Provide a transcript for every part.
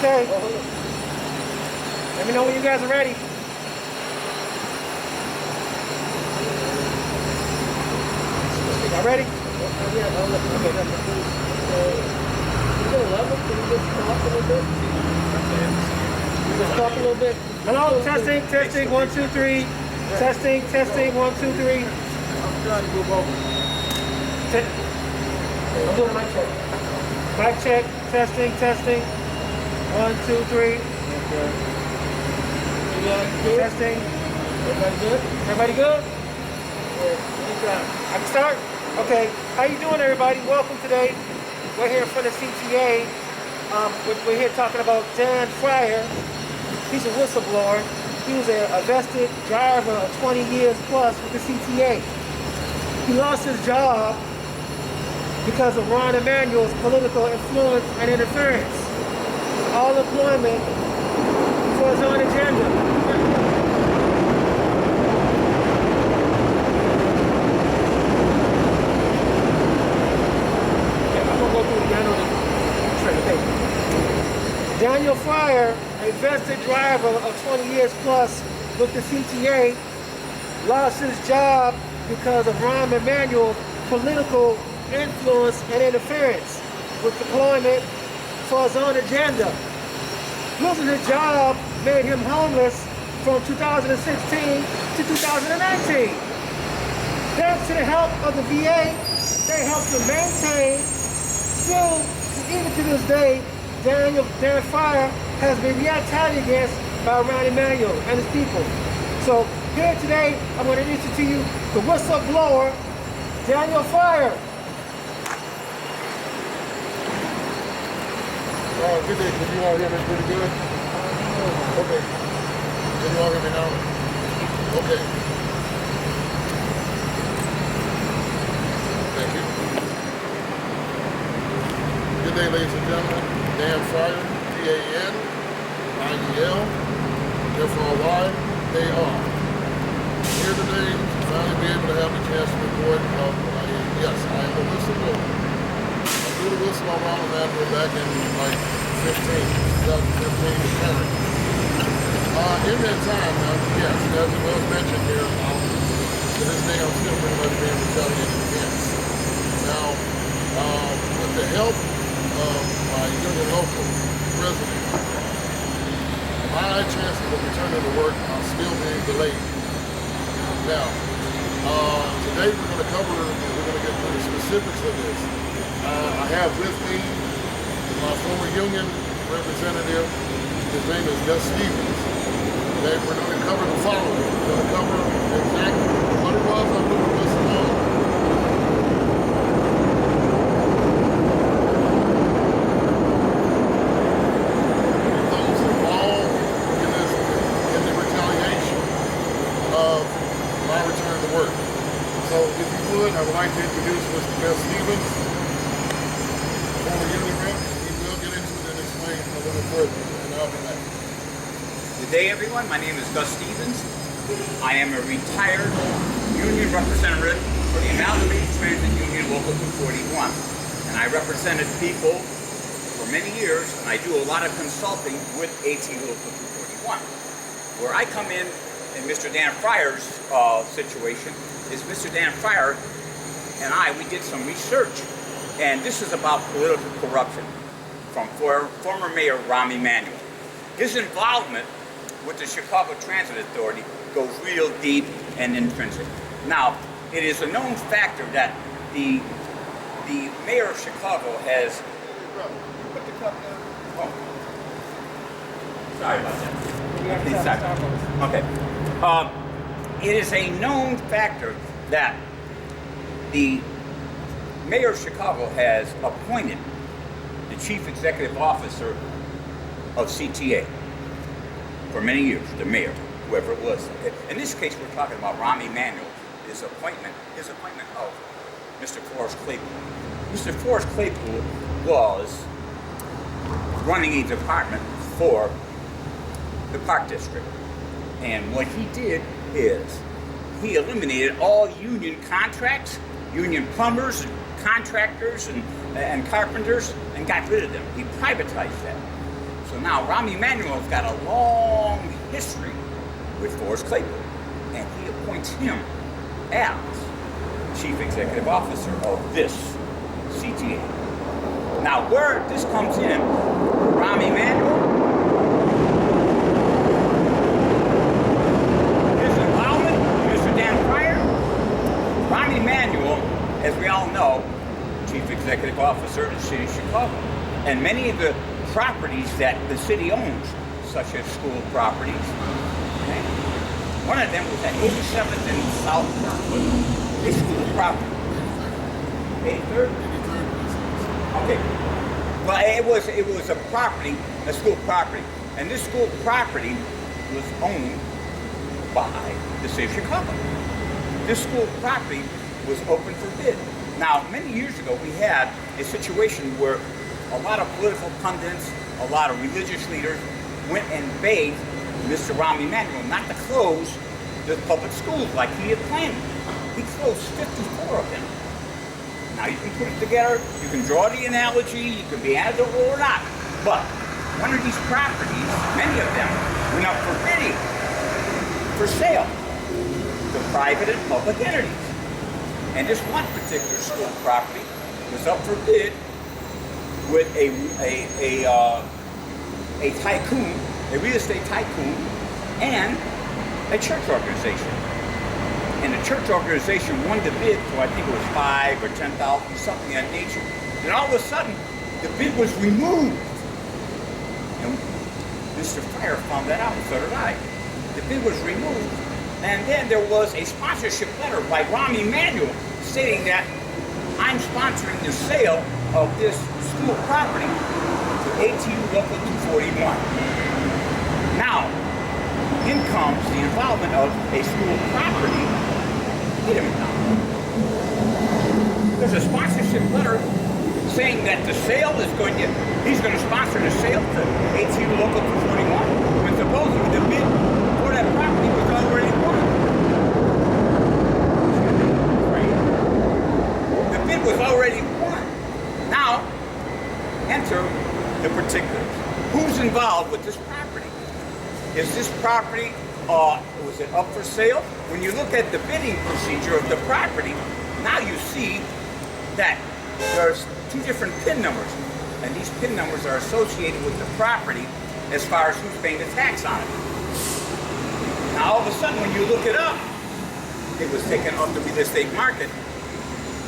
Okay. Let me know when you guys are ready. Y'all ready? Just talk a little bit. Hello, testing, testing, 1, 2, 3. Testing, testing, 1, 2, 3. I'm trying to move over. I'm doing mic check. Mic check, testing, testing. 1, 2, 3. Testing. Everybody good? Everybody good? Anytime. I can start? Okay. How you doing, everybody? Welcome today. We're here for the CTA. We're here talking about Dan Fryer. He's a whistleblower. He was a vested driver of 20 years plus with the CTA. He lost his job because of Ron Emanuel's political influence and interference. All employment for his own agenda. Daniel Fryer, a vested driver of 20 years plus with the CTA, lost his job because of Rahm Emanuel's political influence and interference with deployment for his own agenda. Losing his job made him homeless from 2016 to 2019. Thanks to the help of the VA, they helped him maintain, still, even to this day, Dan Fryer has been retaliated against by Ron Emanuel and his people. So here today, I'm going to introduce to you the whistleblower, Daniel Fryer. Good day. Can you all hear me pretty good? Okay. Can you all hear me now? Okay. Thank you. Good day, ladies and gentlemen. Dan Fryer, D-A-N-I-E-L, F-R-Y-A-R. Here today to finally be able to have the chance to report yes, I am a whistleblower. I blew the whistle on Ron Emanuel back in like 2015 to current. In that time, yes, as it was mentioned here, to this day I'm still pretty much being retaliated against. Now, with the help of my union local president, my chances of returning to work are still being delayed. Now, today we're going to get to the specifics of this. I have with me my former union representative. His name is Gus Stevens. Today we're going to cover the following. We're going to cover exactly what it was I blew the whistle on. So if you would, I would like to introduce Mr. Gus Stevens, former union rep. He will get into it and explain a little further, and I'll be back. Good day, everyone. My name is Gus Stevens. I am a retired union representative for the Amalgamated Transit Union Local 241. And I represented people for many years, and I do a lot of consulting with AT Local 241. Where I come in Mr. Dan Fryer's situation, is Mr. Dan Fryer and we did some research, and this is about political corruption from former Mayor Rahm Emanuel. His involvement with the Chicago Transit Authority goes real deep and intrinsic. Now, it is a known factor that the mayor of Chicago has... Put the cup down. Oh. Sorry about that. Okay. It is a known factor that the mayor of Chicago has appointed the chief executive officer of CTA for many years, the mayor, whoever it was. In this case, we're talking about Rahm Emanuel, his appointment of Mr. Forrest Claypool. Mr. Forrest Claypool was running a department for the Park District. And what he did is he eliminated all union contracts, union plumbers, contractors, and carpenters, and got rid of them. He privatized that. So now Rahm Emanuel's got a long history with Forrest Claypool, and he appoints him as Chief Executive Officer of this CTA. Now where this comes in, Rahm Emanuel, his involvement, Mr. Dan Fryer, Rahm Emanuel, as we all know, Chief Executive Officer of the City of Chicago. And many of the properties that the city owns, such as school properties, okay? One of them was at 87th and South Parkwood, a school property. 83rd? Okay. Well, it was a property, a school property. And this school property was owned by the City of Chicago. This school property was open for bid. Now, many years ago, we had a situation where a lot of political pundits, a lot of religious leaders went and begged Mr. Rahm Emanuel not to close the public schools like he had planned. He closed 54 of them. Now, you can put it together, you can draw the analogy, you can be anecdotal or not, but one of these properties, many of them, went up for bidding, for sale, to private and public entities. And this one particular school property was up for bid with a tycoon, a real estate tycoon, and a church organization. And the church organization won the bid for, I think it was $5,000 or $10,000, something of that nature. Then all of a sudden, the bid was removed. And Mr. Fryer found that out, and so did I. The bid was removed. And then there was a sponsorship letter by Rahm Emanuel stating that I'm sponsoring the sale of this school property to ATU Local 241. Now, in comes the involvement of a school property. Wait a minute now. There's a sponsorship letter saying that the sale is he's going to sponsor the sale to ATU Local 241 when supposedly the bid for that property was already won. The bid was already won. Now, enter the particulars. Who's involved with this property? Is this property, was it up for sale? When you look at the bidding procedure of the property, now you see that there's two different PIN numbers. And these PIN numbers are associated with the property as far as who's paying the tax on it. Now all of a sudden when you look it up, it was taken off the real estate market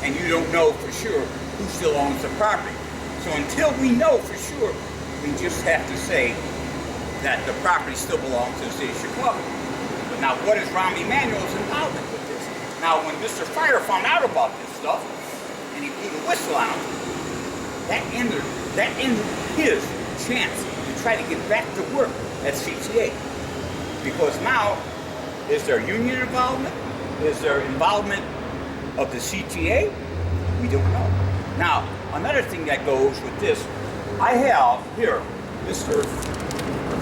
and you don't know for sure who still owns the property. So until we know for sure, we just have to say that the property still belongs to the City of Chicago. But now what is Rahm Emanuel's involvement with this? Now when Mr. Fryer found out about this stuff and he blew the whistle on him, that ended his chance to try to get back to work at CTA. Because now, is there union involvement? Is there involvement of the CTA? We don't know. Now, another thing that goes with this, I have here Mr.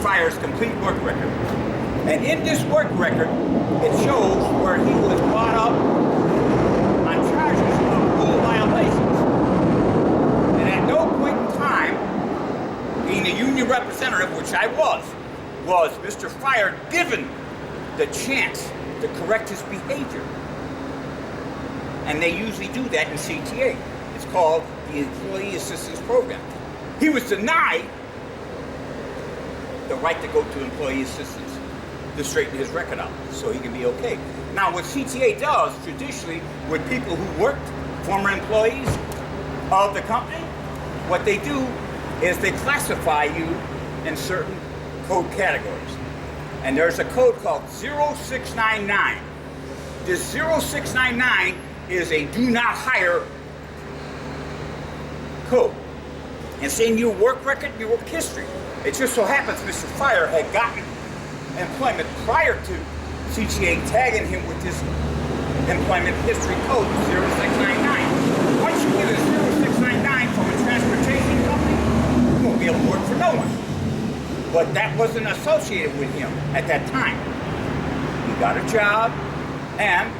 Fryer's complete work record. And in this work record, it shows where he was brought up on charges of rule violations. And at no point in time, being a union representative, which I was Mr. Fryer given the chance to correct his behavior. And they usually do that in CTA. It's called the Employee Assistance Program. He was denied the right to go to employee assistance to straighten his record out so he can be okay. Now what CTA does traditionally with people who worked, former employees of the company, what they do is they classify you in certain code categories. And there's a code called 0699. This 0699 is a do not hire code. It's in your work record, your work history. It just so happens Mr. Fryer had gotten employment prior to CTA tagging him with this employment history code 0699. Once you get a 0699 from a transportation company, you won't be able to work for no one. But that wasn't associated with him at that time. He got a job and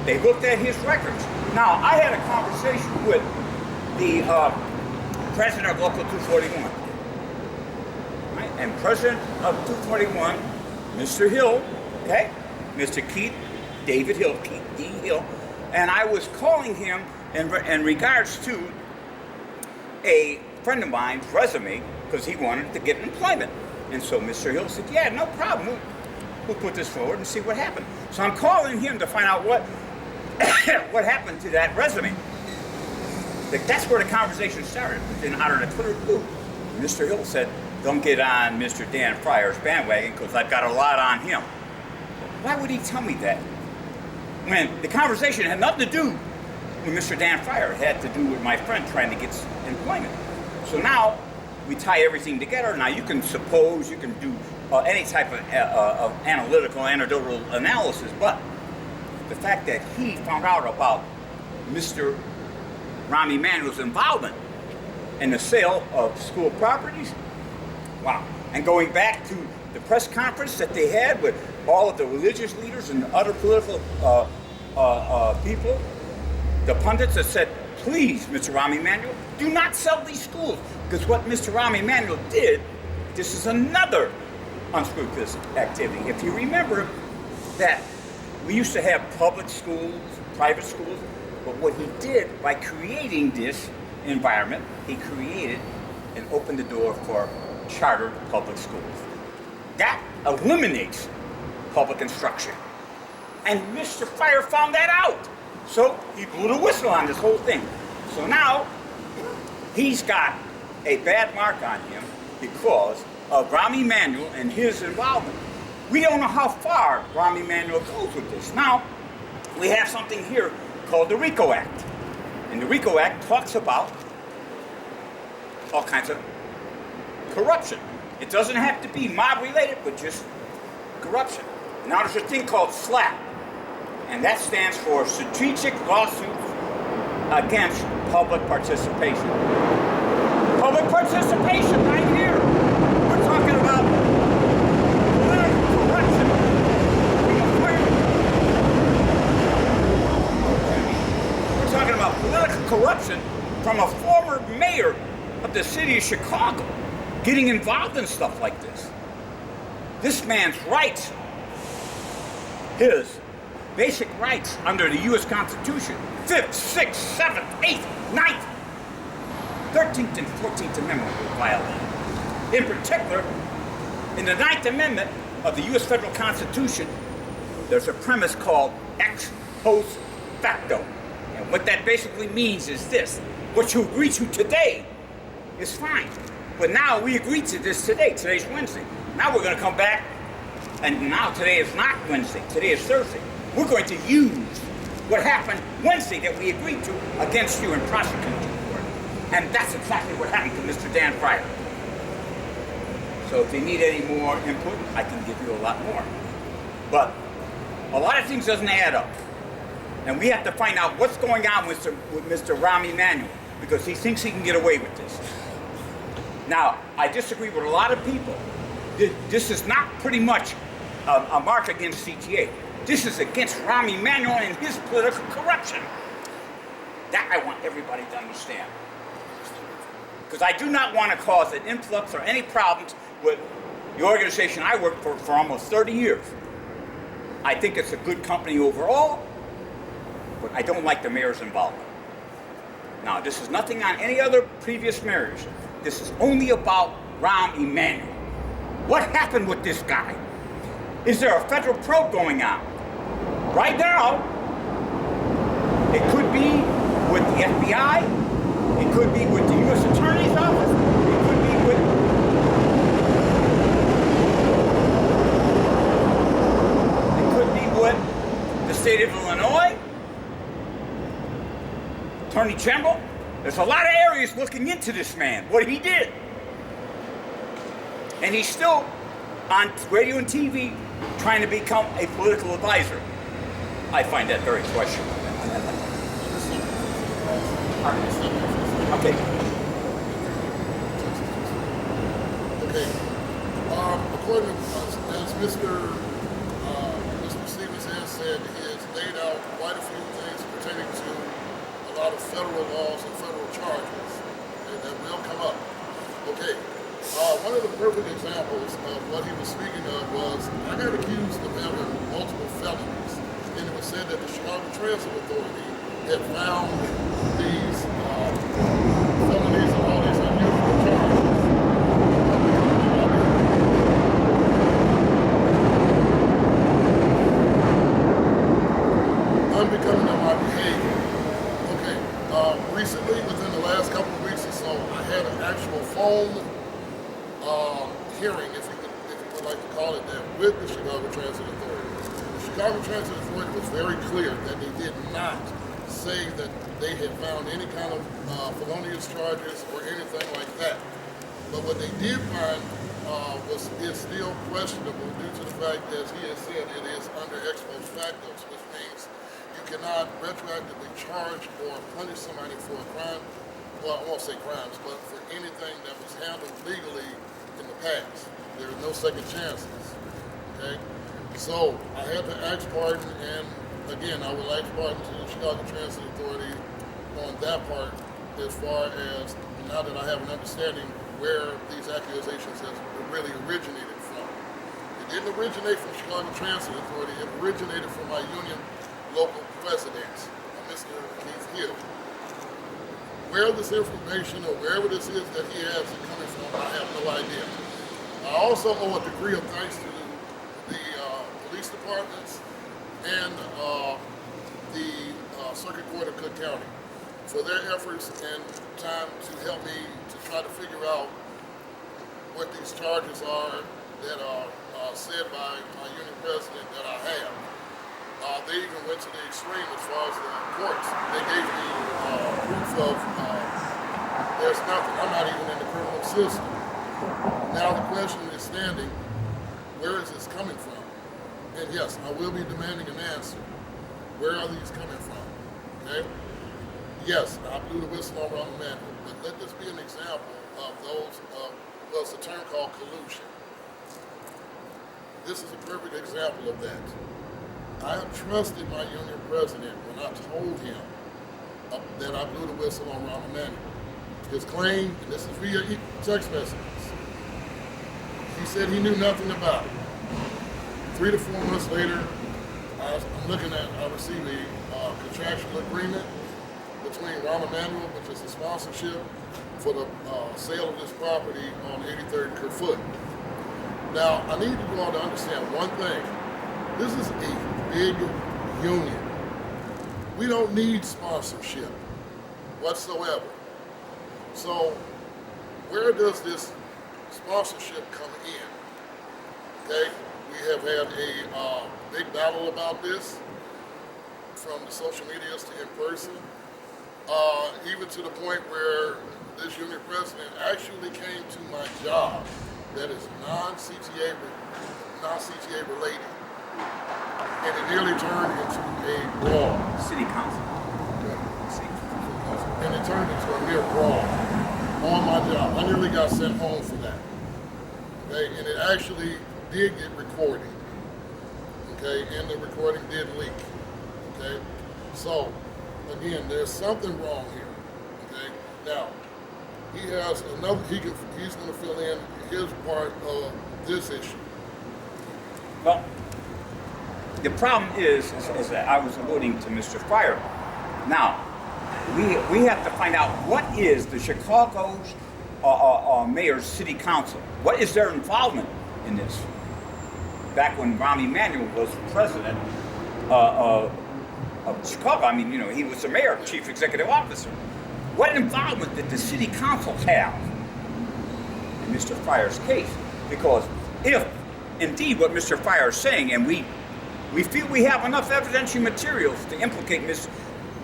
they looked at his records. Now, I had a conversation with the president of Local 241. I I am president of 241, Mr. Hill, okay? Mr. Keith David Hill, Keith D. Hill, and I was calling him in regards to a friend of mine's resume because he wanted to get employment. And so Mr. Hill said, yeah, no problem. We'll put this forward and see what happened. So I'm calling him to find out what what happened to that resume. That's where the conversation started. Then out of the clear blue, Mr. Hill said, don't get on Mr. Dan Fryer's bandwagon because I've got a lot on him. Why would he tell me that? When the conversation had nothing to do with Mr. Dan Fryer. It had to do with my friend trying to get employment. So now we tie everything together. Now you can suppose, you can do any type of analytical, anecdotal analysis, but the fact that he found out about Mr. Rahm Emanuel's involvement in the sale of school properties, wow. And going back to the press conference that they had with all of the religious leaders and other political people, the pundits that said, please, Mr. Rahm Emanuel, do not sell these schools. Because what Mr. Rahm Emanuel did, this is another unscrupulous activity. If you remember that we used to have public schools, private schools, but what he did by creating this environment, he created and opened the door for chartered public schools. That eliminates public instruction. And Mr. Fryer found that out. So he blew the whistle on this whole thing. So now he's got a bad mark on him because of Rahm Emanuel and his involvement. We don't know how far Rahm Emanuel goes with this. Now, we have something here called the RICO Act. And the RICO Act talks about all kinds of corruption. It doesn't have to be mob-related, but just corruption. Now there's a thing called SLAPP, and that stands for Strategic Lawsuits Against Public Participation. Public participation right here. We're talking about political corruption. We're talking about political corruption from a former mayor of the city of Chicago getting involved in stuff like this. This man's rights, his basic rights under the U.S. Constitution, 5th, 6th, 7th, 8th, 9th, 13th, and 14th Amendment were violated. In particular, in the 9th Amendment of the U.S. Federal Constitution, there's a premise called ex post facto. And what that basically means is this: what you agree to today is fine. But now we agreed to this today. Today's Wednesday. Now we're going to come back, and now today is not Wednesday. Today is Thursday. We're going to use what happened Wednesday that we agreed to against you and prosecute you for it. And that's exactly what happened to Mr. Dan Fryer. So if you need any more input, I can give you a lot more. But a lot of things doesn't add up. And we have to find out what's going on with Mr. Rahm Emanuel, because he thinks he can get away with this. Now, I disagree with a lot of people. This is not pretty much a mark against CTA. This is against Rahm Emanuel and his political corruption. That I want everybody to understand. Because I do not want to cause an influx or any problems with the organization I worked for almost 30 years. I think it's a good company overall, but I don't like the mayor's involvement. Now, this is nothing on any other previous mayors. This is only about Rahm Emanuel. What happened with this guy? Is there a federal probe going on? Right now, it could be with the FBI, it could be with the U.S. Attorney's Office, it could be with the state of Illinois, Attorney General. There's a lot of areas looking into this man, what he did. And he's still on radio and TV trying to become a political advisor. I find that very questionable. Okay. Okay. According to as Mr. Stevens has said, he has laid out quite a few things pertaining to a lot of federal laws and federal charges that will come up. Okay. one of the perfect examples of what he was speaking of was I got accused of having multiple felonies, and it was said that the Chicago Transit Authority had found these felonies and all these unusual charges. Unbecoming of my behavior. Okay, recently, within the last couple of weeks or so, I had an actual phone hearing, if you would like to call it that, with the Chicago Transit Authority. The Chicago Transit Authority was very clear that they did not say that they had found any kind of felonious charges or anything like that. But what they did find is still questionable due to the fact that, as he has said, it is under ex post facto, which means you cannot retroactively charge or punish somebody for a crime. Well, I won't say crimes, but for anything that was handled legally in the past. There are no second chances. Okay? So I had to ask pardon, and again, I will ask pardon to the Chicago Transit Authority on that part, as far as now that I have an understanding where these accusations have really originated from. It didn't originate from Chicago Transit Authority, it originated from my union local president, Mr. Keith Hill. Where this information or wherever this is that he has it coming from, I have no idea. I also owe a degree of thanks to the police departments and the Circuit Court of Cook County for their efforts and time to help me to try to figure out what these charges are that are said by my union president that I have. They even went to the extreme as far as the courts. They gave me proof of there's nothing. I'm not even in the criminal system. Now the question is standing, where is this coming from? And yes, I will be demanding an answer. Where are these coming from? Okay? Yes, I blew the whistle on Rahm Emanuel, but let this be an example of those, well, it's a term called collusion. This is a perfect example of that. I have trusted my union president when I told him that I blew the whistle on Rahm Emanuel. His claim, and this is via text messages, he said he knew nothing about it. 3 to 4 months later, I received a contractual agreement between Rahm Emanuel, which is a sponsorship, for the sale of this property on 83rd and Kerfoot. Now, I need you all to understand one thing. This is a big union. We don't need sponsorship whatsoever. So where does this sponsorship come in? Okay, we have had a big battle about this, from the social medias to in person, even to the point where this union president actually came to my job that is non-CTA related. And it nearly turned into a brawl. City Council. And it turned into a mere brawl on my job. I nearly got sent home for that. Okay, and it actually did get recorded. Okay, and the recording did leak. Okay, so again, there's something wrong here. Okay, now he has another. He's going to fill in his part of this issue. Well, the problem is that I was alluding to Mr. Fryer. Now, we have to find out what is the Chicago's mayor's city council. What is their involvement in this? Back when Rahm Emanuel was president of Chicago, I mean, you know, he was the mayor, chief executive officer. What involvement did the city council have in Mr. Fryer's case? Because if indeed what Mr. Fryer is saying, and we feel we have enough evidentiary materials to implicate Mr.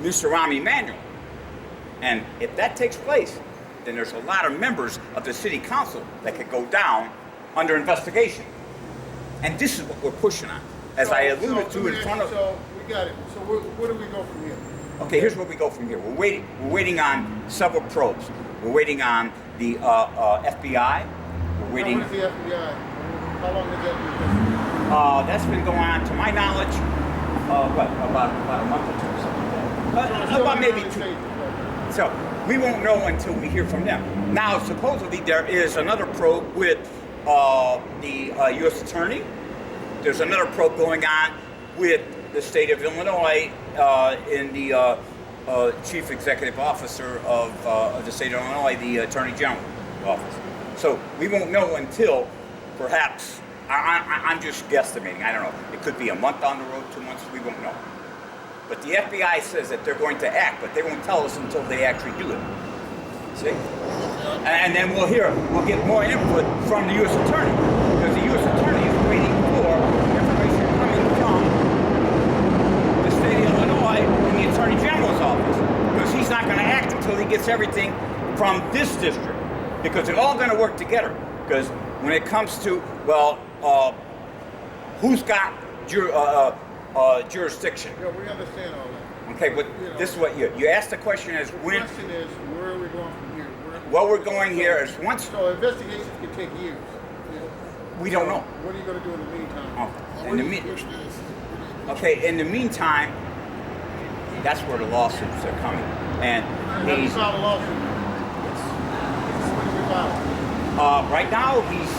Rahm Emanuel, and if that takes place, then there's a lot of members of the city council that could go down under investigation. And this is what we're pushing on. As I alluded to in front of... So, we got it. So where do we go from here? Okay, here's where we go from here. We're waiting on several probes. We're waiting on the FBI. We're waiting... How long is the FBI? How long has that been? That's been going on, to my knowledge, about a month or two, something like that. About maybe 2. So we won't know until we hear from them. Now, supposedly there is another probe with the U.S. Attorney. There's another probe going on with the state of Illinois in the Chief Executive Officer of the state of Illinois, the Attorney General office. So we won't know until perhaps, I'm just guesstimating, I don't know. It could be a month down the road, 2 months, we won't know. But the FBI says that they're going to act, but they won't tell us until they actually do it. See? And then we'll get more input from the U.S. Attorney, because the U.S. Attorney is waiting for information coming from the state of Illinois and the Attorney General's office, because he's not going to act until he gets everything from this district, because they're all going to work together. Because when it comes to, well, who's got jurisdiction? Yeah, we understand all that. Okay, but this is what you asked the question is The when. question is, where are we going from here? What we're going here is once So investigations can take years. we don't know. What are you going to do in the meantime? Oh, in the okay, in the meantime, that's where the lawsuits are coming, and Have you he's filed a lawsuit? When did you file? right now he's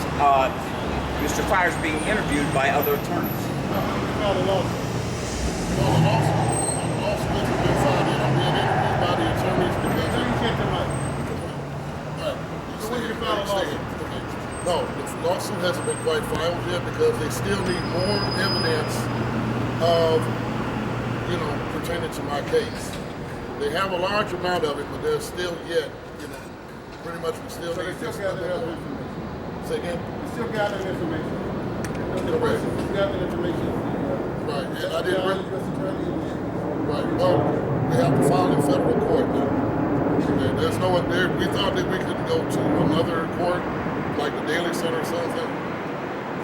Mr. Fire's being interviewed by other attorneys. When did you file a lawsuit? Well, the lawsuit has been filed, and I'm being interviewed by the attorneys because So you can't come out. Right. So when did you file a lawsuit? No, the lawsuit hasn't been quite filed yet because they still need more evidence of, pertaining to my case. They have a large amount of it, but there's still yet, pretty much we still So they need still this. gathering information. Say again? They still gathering information. The Correct. person who's gathering information. Right, and I didn't FBI, really, U.S. Attorney, right, well, we have to file in federal court now. Okay, there's no one there. We thought that we could go to another court, like the Daily Center or something. Is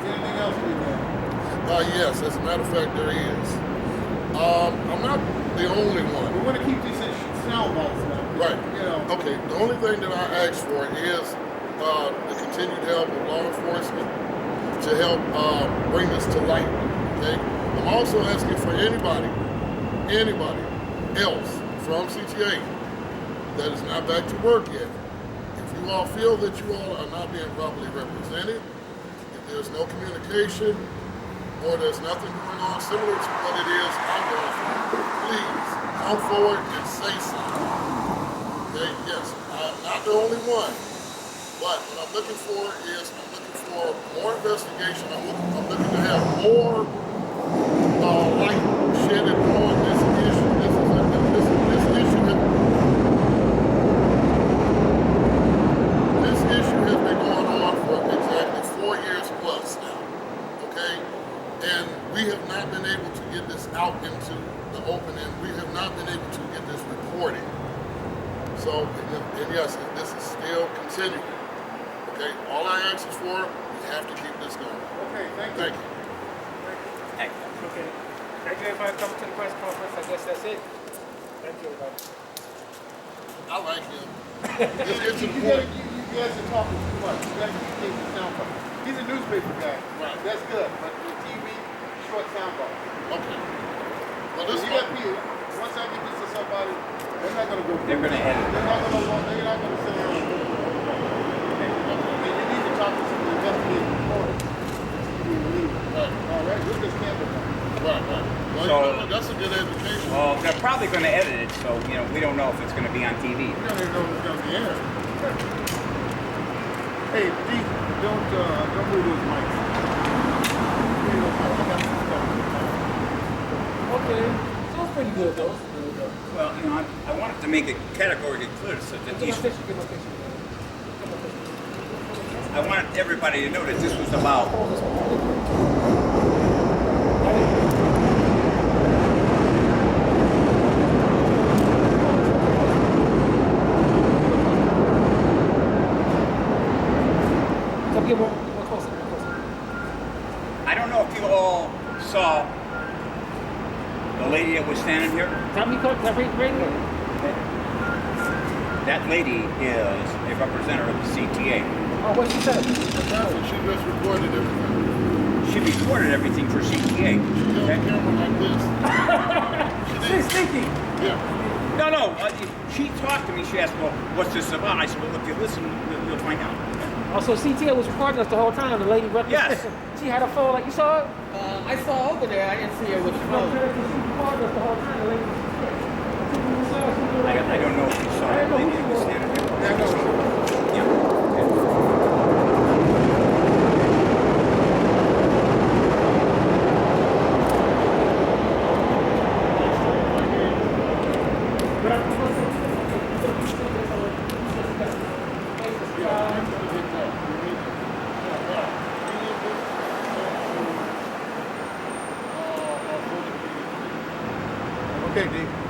there anything else we can? Yes, as a matter of fact, there is. I'm not the only one. We want to keep these sound bites now. Right. You know. Okay, the only thing that I ask for is the continued help of law enforcement to help bring this to light. Okay? I'm also asking for anybody else from CTA that is not back to work yet. If you all feel that you all are not being properly represented, if there's no communication, or there's nothing going on similar to what it is I'm going through, please come forward and say something. Okay, yes, I'm not the only one, but what I'm looking for is more investigation. I'm looking to have more light shed on this issue. This issue has been going on for exactly 4 years plus now. Okay, and we have not been able to get this out into the open, and we have not been able to get this reported. So, and yes, this is still continuing. Okay, all I ask is for, we have to keep this going. Okay, thank you. Thank you. Hey. Okay. Thank you everybody coming to the press conference. I guess that's it. Thank you everybody. I like him. It's You important. guys are talking too much. You guys are taking the sound bite. He's a newspaper guy. Right. That's good. But the TV, short sound bite. Okay. Well, So this you got people. Once I get this to somebody, they're not going to go. They're going to edit it. They're not going to sit there and do it. And you need to talk to some investigative reporters. TV and leave. Right. All right. We're just camping. Right. Well, So- that's a good education. Well, they're probably going to edit it, so we don't know if it's going to be on TV. We don't even know if it's going to be aired. Hey, D, don't move those mics. Okay. Sounds pretty good though. Well, I wanted to make it categorically clear so that Get my these, picture, get my picture. Get my picture. I wanted everybody to know that this was about. Come get more closer, more closer. I don't know if you all saw the lady that was standing here. Tell me, can I read the radio? That lady is a representative of the CTA. Oh, what she said? That's what she just recorded everything. She recorded everything for CTA. She held the Okay? camera like this. She She's did. sneaky. Yeah. No. She talked to me. She asked, "Well, what's this about?" I said, "Well, if you listen, you'll find out." Also, CTA was recording us the whole time. The lady Yes. She had a phone like you saw it. I saw over there. I didn't see her with the No, phone. she recorded us the whole time. The lady. I don't know if you saw I it. didn't know who Maybe she it was was. there. Yeah, I know. Yeah. Okay, D.